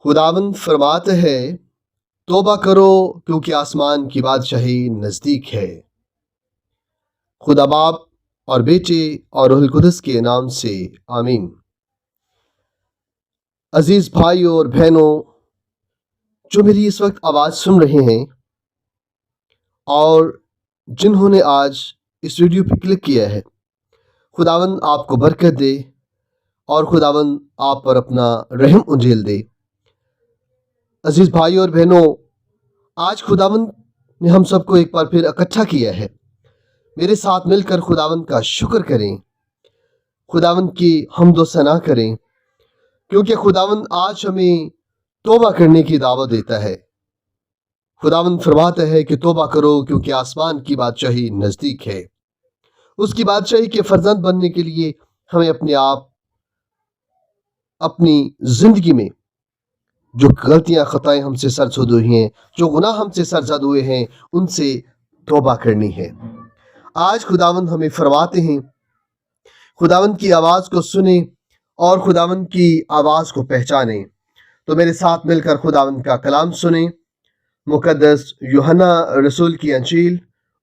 خداوند فرماتے ہیں توبہ کرو کیونکہ آسمان کی بادشاہی نزدیک ہے۔ خدا باپ اور بیٹے اور روح القدس کے نام سے آمین۔ عزیز بھائیوں اور بہنوں جو میری اس وقت آواز سن رہے ہیں اور جنہوں نے آج اس ویڈیو پہ کلک کیا ہے، خداوند آپ کو برکت دے اور خداوند آپ پر اپنا رحم انجیل دے۔ عزیز بھائیوں اور بہنوں، آج خداوند نے ہم سب کو ایک بار پھر اکٹھا کیا ہے۔ میرے ساتھ مل کر خداوند کا شکر کریں، خداوند کی حمد و ثنا کریں، کیونکہ خداوند آج ہمیں توبہ کرنے کی دعوت دیتا ہے۔ خداوند فرماتا ہے کہ توبہ کرو کیونکہ آسمان کی بادشاہی نزدیک ہے۔ اس کی بادشاہی کے فرزند بننے کے لیے ہمیں اپنے آپ اپنی زندگی میں جو غلطیاں خطائیں ہم سے سرزد ہوئی ہیں، جو گناہ ہم سے سرزد ہوئے ہیں، ان سے توبہ کرنی ہے۔ آج خداوند ہمیں فرماتے ہیں خداوند کی آواز کو سنیں اور خداوند کی آواز کو پہچانیں۔ تو میرے ساتھ مل کر خداوند کا کلام سنیں۔ مقدس یوحنا رسول کی انجیل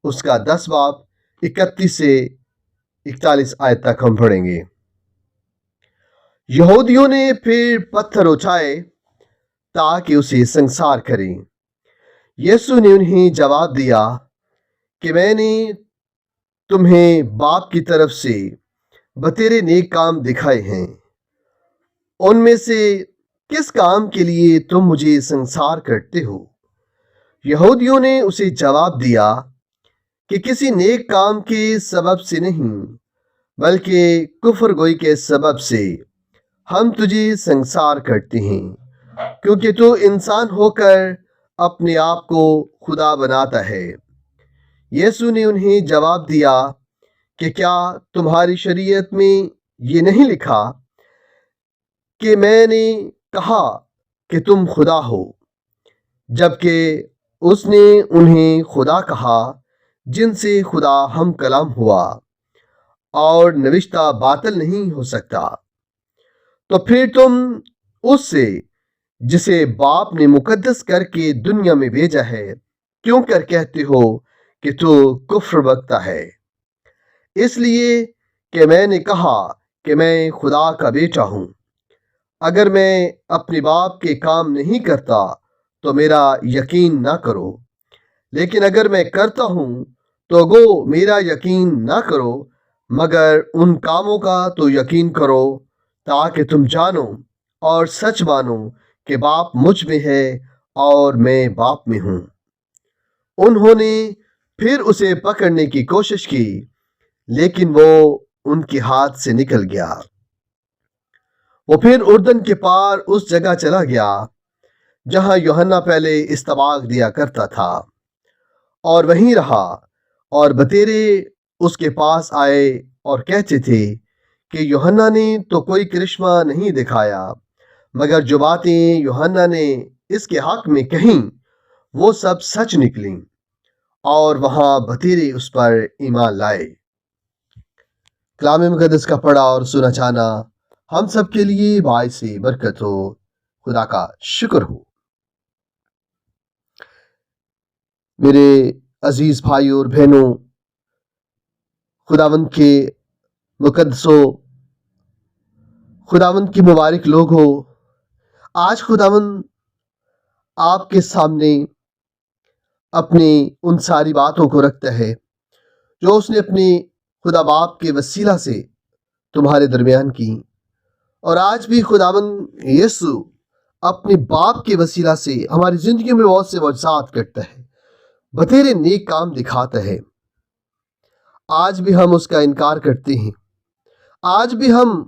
اس کا 10 باب 31 سے 41 آیت تک ہم پڑھیں گے۔ یہودیوں نے پھر پتھر اٹھائے تاکہ اسے سنسار کریں۔ یسوع نے انہیں جواب دیا کہ میں نے تمہیں باپ کی طرف سے بتیرے نیک کام دکھائے ہیں، ان میں سے کس کام کے لیے تم مجھے سنسار کرتے ہو؟ یہودیوں نے اسے جواب دیا کہ کسی نیک کام کے سبب سے نہیں، بلکہ کفر گوئی کے سبب سے ہم تجھے سنسار کرتے ہیں، کیونکہ تو انسان ہو کر اپنے آپ کو خدا بناتا ہے۔ یسوع نے انہیں جواب دیا کہ کیا تمہاری شریعت میں یہ نہیں لکھا کہ میں نے کہا کہ تم خدا ہو؟ جبکہ اس نے انہیں خدا کہا جن سے خدا ہم کلام ہوا اور نوشتہ باطل نہیں ہو سکتا۔ تو پھر تم اس سے جسے باپ نے مقدس کر کے دنیا میں بھیجا ہے کیوں کر کہتے ہو کہ تو کفر بکتا ہے؟ اس لیے کہ میں نے کہا کہ میں خدا کا بیٹا ہوں۔ اگر میں اپنے باپ کے کام نہیں کرتا تو میرا یقین نہ کرو، لیکن اگر میں کرتا ہوں تو گو میرا یقین نہ کرو، مگر ان کاموں کا تو یقین کرو تاکہ تم جانو اور سچ مانو کہ باپ مجھ میں ہے اور میں باپ میں ہوں۔ انہوں نے پھر اسے پکڑنے کی کوشش کی، لیکن وہ ان کے ہاتھ سے نکل گیا۔ وہ پھر اردن کے پار اس جگہ چلا گیا جہاں یوحنا پہلے استباغ دیا کرتا تھا، اور وہیں رہا، اور بتیرے اس کے پاس آئے اور کہتے تھے کہ یوحنا نے تو کوئی کرشمہ نہیں دکھایا، مگر جو باتیں یوحنا نے اس کے حق میں کہیں وہ سب سچ نکلیں، اور وہاں بتیرے اس پر ایمان لائے۔ کلام مقدس کا پڑھا اور سنا جانا ہم سب کے لیے باعث برکت ہو۔ خدا کا شکر ہو۔ میرے عزیز بھائیوں اور بہنوں، خداوند کے مقدسوں، خداوند کی مبارک لوگ ہو، آج خداوند آپ کے سامنے اپنی ان ساری باتوں کو رکھتا ہے جو اس نے اپنے خدا باپ کے وسیلہ سے تمہارے درمیان کی، اور آج بھی خداوند یسوع اپنے باپ کے وسیلہ سے ہماری زندگی میں بہت سے معجزات کرتا ہے، بتیرے نیک کام دکھاتا ہے۔ آج بھی ہم اس کا انکار کرتے ہیں، آج بھی ہم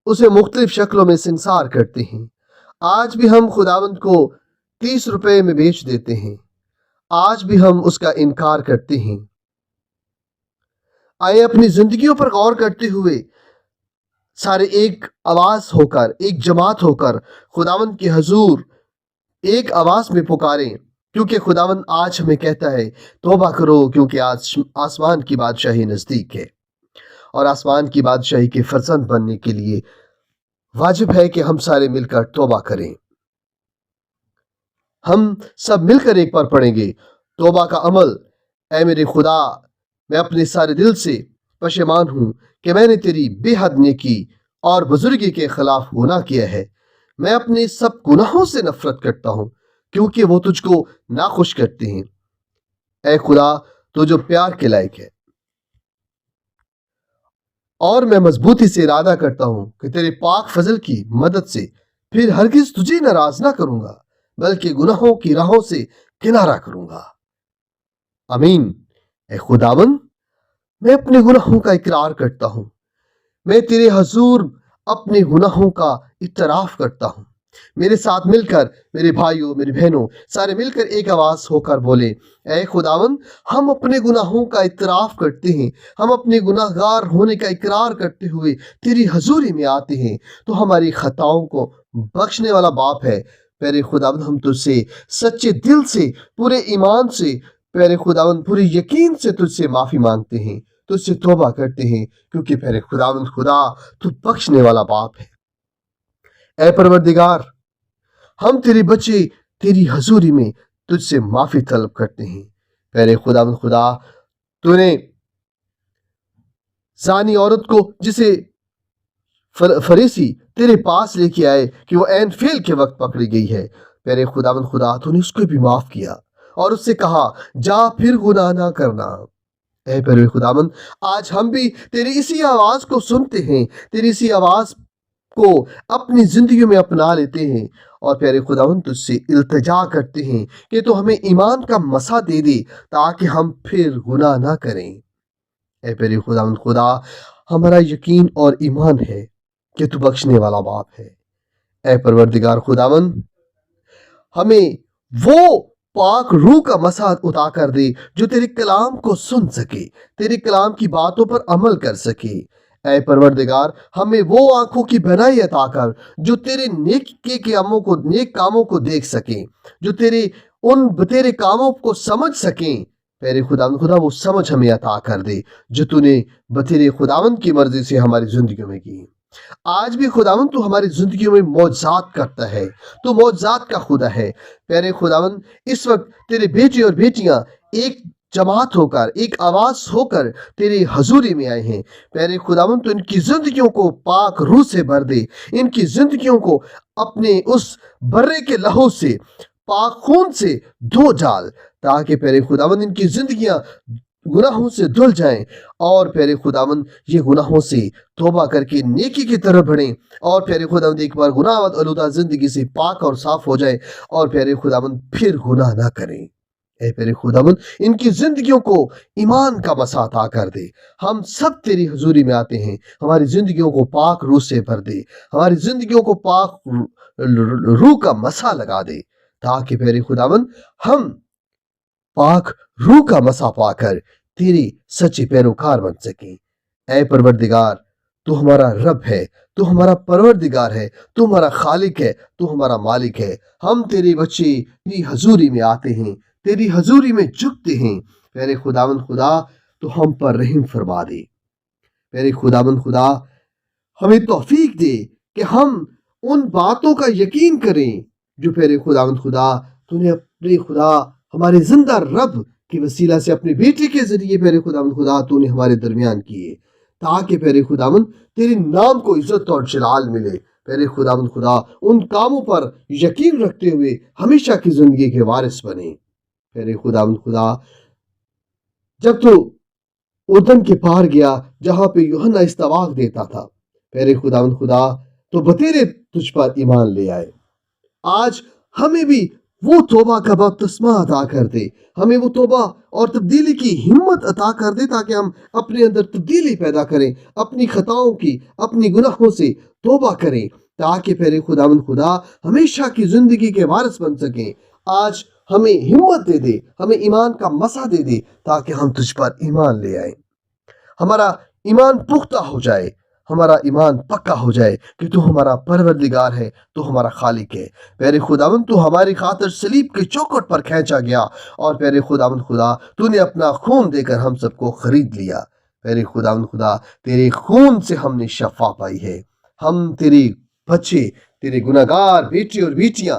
اسے مختلف شکلوں میں سنسار کرتے ہیں، آج بھی ہم خداوند کو 30 روپے میں بیچ دیتے ہیں، آج بھی ہم اس کا انکار کرتے ہیں۔ آئے اپنی زندگیوں پر غور کرتے ہوئے سارے ایک آواز ہو کر، ایک جماعت ہو کر خداوند کے حضور ایک آواز میں پکاریں، کیونکہ خداوند آج ہمیں کہتا ہے توبہ کرو کیونکہ آج آسمان کی بادشاہی نزدیک ہے، اور آسمان کی بادشاہی کے فرزند بننے کے لیے واجب ہے کہ ہم سارے مل کر توبہ کریں۔ ہم سب مل کر ایک بار پڑھیں گے۔ توبہ کا عمل۔ اے میرے خدا، میں اپنے سارے دل سے پشیمان ہوں کہ میں نے تیری بے حد نیکی اور بزرگی کے خلاف گناہ کیا ہے۔ میں اپنے سب گناہوں سے نفرت کرتا ہوں کیونکہ وہ تجھ کو ناخوش کرتے ہیں۔ اے خدا، تو جو پیار کے لائق ہے، اور میں مضبوطی سے ارادہ کرتا ہوں کہ تیرے پاک فضل کی مدد سے پھر ہرگز تجھے ناراض نہ کروں گا بلکہ گناہوں کی راہوں سے کنارہ کروں گا۔ آمین۔ اے خداوند، میں اپنے گناہوں کا اقرار کرتا ہوں۔ میں تیرے حضور اپنے گناہوں کا اعتراف کرتا ہوں۔ میرے ساتھ مل کر، میرے بھائیوں، میری بہنوں، سارے مل کر ایک آواز ہو کر بولے، اے خداوند، ہم اپنے گناہوں کا اعتراف کرتے ہیں۔ ہم اپنے گناہ گار ہونے کا اقرار کرتے ہوئے تیری حضوری میں آتے ہیں۔ تو ہماری خطاؤں کو بخشنے والا باپ ہے۔ پیارے خداوند، ہم تجھ سے سچے دل سے، پورے ایمان سے، پیارے خداوند، پورے یقین سے تجھ سے معافی مانگتے ہیں، تجھ سے توبہ کرتے ہیں، کیونکہ پیارے خداوند خدا تو بخشنے والا باپ ہے۔ اے پروردگار، ہم تیرے بچے تیری حضوری میں تجھ سے معافی طلب کرتے ہیں۔ پیارے خداوند خدا، تو نے زانی عورت کو، جسے فریسی تیرے پاس لے کے آئے کہ وہ عین فعل کے وقت پکڑی گئی ہے، پیارے خداوند خدا، تو نے اس کو بھی معاف کیا اور اس سے کہا، جا پھر گناہ نہ کرنا۔ اے پیارے خداوند، آج ہم بھی تیری اسی آواز کو سنتے ہیں، تیری اسی آواز کو اپنی زندگیوں میں اپنا لیتے ہیں، اور پیارے خداوند تجھ سے التجا کرتے ہیں کہ تو ہمیں ایمان کا مسا دے دے تاکہ ہم پھر گناہ نہ کریں۔ اے پیارے خداوند خدا، ہمارا یقین اور ایمان ہے کہ تو بخشنے والا باپ ہے۔ اے پروردگار خداوند، ہمیں وہ پاک روح کا مسا عطا کر دے جو تیرے کلام کو سن سکے، تیرے کلام کی باتوں پر عمل کر سکے۔ اے پروردگار، ہمیں وہ آنکھوں کی بینائی عطا کر جو تیرے نیک کاموں کو دیکھ سکیں، جو تیرے کاموں کو سمجھ سکیں۔ پیارے خداوند خدا، وہ سمجھ ہمیں عطا کر دے جو تو نے بتیرے خداوند کی مرضی سے ہماری زندگیوں میں کی۔ آج بھی خداوند تو ہماری زندگیوں میں معجزات کرتا ہے، تو معجزات کا خدا ہے۔ پیارے خداوند، اس وقت تیرے بیٹے اور بیٹیاں ایک جماعت ہو کر، ایک آواز ہو کر تیری حضوری میں آئے ہیں۔ پیارے خداوند، تو ان کی زندگیوں کو پاک روح سے بھر دے، ان کی زندگیوں کو اپنے اس برے کے لہو سے، پاک خون سے دھو ڈال، تاکہ پیارے خداوند ان کی زندگیاں گناہوں سے دھل جائیں، اور پیارے خداوند یہ گناہوں سے توبہ کر کے نیکی کی طرف بڑھیں، اور پیارے خداوند ایک بار گناہ آلودہ زندگی سے پاک اور صاف ہو جائیں، اور پیارے خداوند پھر گناہ نہ کریں۔ اے پیارے خداوند، ان کی زندگیوں کو ایمان کا مسا عطا کر دے۔ ہم سب تیری حضوری میں آتے ہیں، ہماری زندگیوں کو پاک روح سے بھر دے، ہماری زندگیوں کو پاک روح کا مسا لگا دے، تاکہ پیارے خداوند ہم پاک روح کا مسا پا کر تیری سچے پیروکار بن سکیں۔ اے پروردگار، تو ہمارا رب ہے، تو ہمارا پروردگار ہے، تو ہمارا خالق ہے، تو ہمارا مالک ہے۔ ہم تیرے بچے تیری حضوری میں آتے ہیں، تیری حضوری میں جھکتے ہیں۔ پیارے خداوند خدا، تو ہم پر رحم فرما دے۔ پیارے خداوند خدا، ہمیں توفیق دے کہ ہم ان باتوں کا یقین کریں جو پیارے خداوند خدا تو نے اپنے خدا ہمارے زندہ رب کی وسیلہ سے اپنے بیٹے کے ذریعے پیارے خداوند خدا تو نے ہمارے درمیان کیے، تاکہ پیارے خداوند تیرے نام کو عزت اور جلال ملے۔ پیارے خداوند خدا، ان کاموں پر یقین رکھتے ہوئے ہمیشہ کی زندگی کے وارث بنے۔ پیارے خداوند خدا، جب تو اردن کے پار گیا جہاں پہ یوحنا استواق دیتا تھا، پیارے خداوند خدا تو بتیرے تجھ پر ایمان لے آئے۔ آج ہمیں بھی وہ توبہ کا بپتسمہ عطا کر دے، ہمیں وہ توبہ اور تبدیلی کی ہمت عطا کر دے، تاکہ ہم اپنے اندر تبدیلی پیدا کریں، اپنی خطاؤں کی، اپنی گناہوں سے توبہ کریں، تاکہ پیارے خداوند خدا ہمیشہ کی زندگی کے وارث بن سکیں۔ آج ہمیں ہمت دے دے، ہمیں ایمان کا مسا دے دے، تاکہ ہم تجھ پر ایمان لے آئیں، ہمارا ایمان پختہ ہو جائے، ہمارا ایمان پکا ہو جائے کہ تو ہمارا پروردگار ہے، تو ہمارا خالق ہے۔ پیارے خداوند، تو ہماری خاطر صلیب کے چوکھٹ پر کھینچا گیا، اور پیارے خداوند خدا تو نے اپنا خون دے کر ہم سب کو خرید لیا۔ پیارے خداوند خدا، تیرے خون سے ہم نے شفا پائی ہے، ہم تیرے بچے، تیرے گناہگار بیٹے اور بیٹیاں